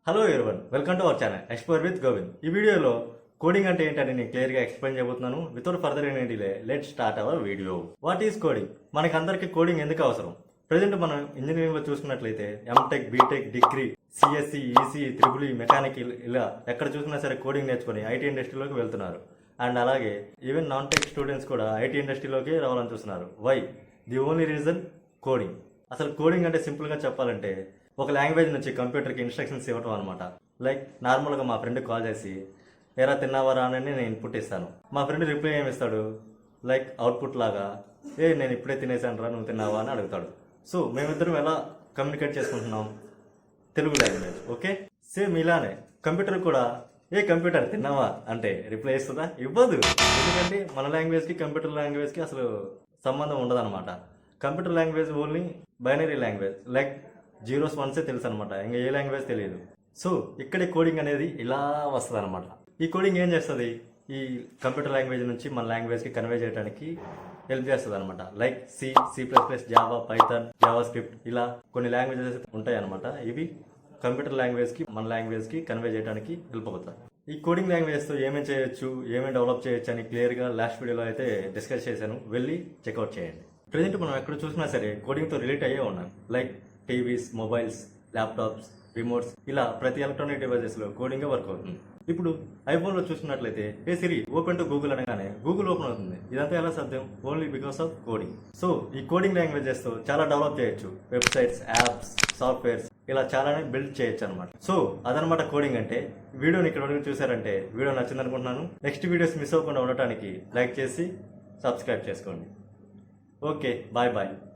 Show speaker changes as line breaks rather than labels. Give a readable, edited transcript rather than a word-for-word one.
Hello everyone, welcome to our channel explore with Govind. ఈ వీడియోలో coding అంటే ఏంటని నేను క్లియర్గా ఎక్స్ప్లెయిన్ చేయబోతున్నాను. Without further any delay let start our video. What is coding? మనకందరికీ కోడింగ్ ఎందుకు అవసరం? ప్రజెంట్ మనం ఇంజనీరింగ్ లో చూసుకున్నట్లయితే MTech, BTech, degree, CSC, EC, triple mechanical ఇలా ఎక్కడ చూసినా సరే కోడింగ్ నేర్చుకుని ఐటీ ఇండస్ట్రీలోకి వెళ్తున్నారు. అండ్ అలాగే ఈవెన్ నాన్ టెక్ స్టూడెంట్స్ కూడా ఐటీ ఇండస్ట్రీలోకి రావాలని చూస్తున్నారు. Why? The only reason coding. అసలు కోడింగ్ అంటే సింపుల్గా చెప్పాలంటే ఒక లాంగ్వేజ్ నుంచి కంప్యూటర్కి ఇన్స్ట్రక్షన్స్ ఇవ్వటం అనమాట. లైక్ నార్మల్గా మా ఫ్రెండ్ కాల్ చేసి ఎరా తిన్నావరా అని నేను ఇన్పుట్ ఇస్తాను. మా ఫ్రెండ్ రిప్లై ఏమి ఇస్తాడు? లైక్ అవుట్పుట్ లాగా నేను ఇప్పుడే తినేసాను రా, నువ్వు తిన్నావా అని అడుగుతాడు. సో మేమిద్దరం ఎలా కమ్యూనికేట్ చేసుకుంటున్నాం? తెలుగు లాంగ్వేజ్. ఓకే, సేమ్ ఇలానే కంప్యూటర్ కూడా కంప్యూటర్ తిన్నావా అంటే రిప్లై ఇస్తుందా? ఇవ్వదు. ఎందుకంటే మన లాంగ్వేజ్కి కంప్యూటర్ లాంగ్వేజ్కి అసలు సంబంధం ఉండదు అనమాట. Computer language only binary language, like zeros వన్సే తెలుసు అనమాట. ఇంకా ఏ లాంగ్వేజ్ తెలియదు. సో ఇక్కడే కోడింగ్ అనేది ఇలా వస్తుంది అనమాట. ఈ కోడింగ్ ఏం చేస్తుంది? ఈ కంప్యూటర్ లాంగ్వేజ్ నుంచి మన లాంగ్వేజ్కి కన్వే చేయడానికి హెల్ప్ చేస్తుంది అనమాట. Like C, C++, Java, Python, JavaScript ఇలా కొన్ని లాంగ్వేజెస్ ఉంటాయి అనమాట. ఇవి కంప్యూటర్ లాంగ్వేజ్కి మన లాంగ్వేజ్కి కన్వే చేయడానికి హెల్ప్ అవుతాయి. ఈ కోడింగ్ లాంగ్వేజ్తో ఏమేమి చేయొచ్చు, ఏమేమి డెవలప్ చేయొచ్చు అని క్లియర్గా లాస్ట్ వీడియోలో అయితే డిస్కస్ చేశాను. వెళ్ళి చెక్అవుట్ చేయండి. ప్రజెంట్ మనం ఎక్కడ చూసినా సరే కోడింగ్తో రిలేట్ అయ్యే ఉన్నాం. Like TVs, mobiles, laptops, remotes ఇలా ప్రతి ఎలక్ట్రానిక్ డివైజెస్లో కోడింగ్ వర్క్ అవుతుంది. ఇప్పుడు ఐఫోన్లో చూసినట్లయితే సిరి ఓపెన్ టు గూగుల్ అనగానే గూగుల్ ఓపెన్ అవుతుంది. ఇదంతా ఎలా సాధ్యం? Only because of coding. So ఈ కోడింగ్ లాంగ్వేజెస్తో చాలా డెవలప్ చేయొచ్చు. వెబ్సైట్స్, యాప్స్, సాఫ్ట్వేర్స్ ఇలా చాలానే బిల్డ్ చేయొచ్చు అనమాట. సో అదనమాట కోడింగ్ అంటే. వీడియోని ఇక్కడ వరకు చూసారంటే వీడియో నచ్చింది అనుకుంటున్నాను. నెక్స్ట్ వీడియోస్ మిస్ అవ్వకుండా ఉండటానికి లైక్ చేసి సబ్స్క్రైబ్ చేసుకోండి. Okay, bye bye.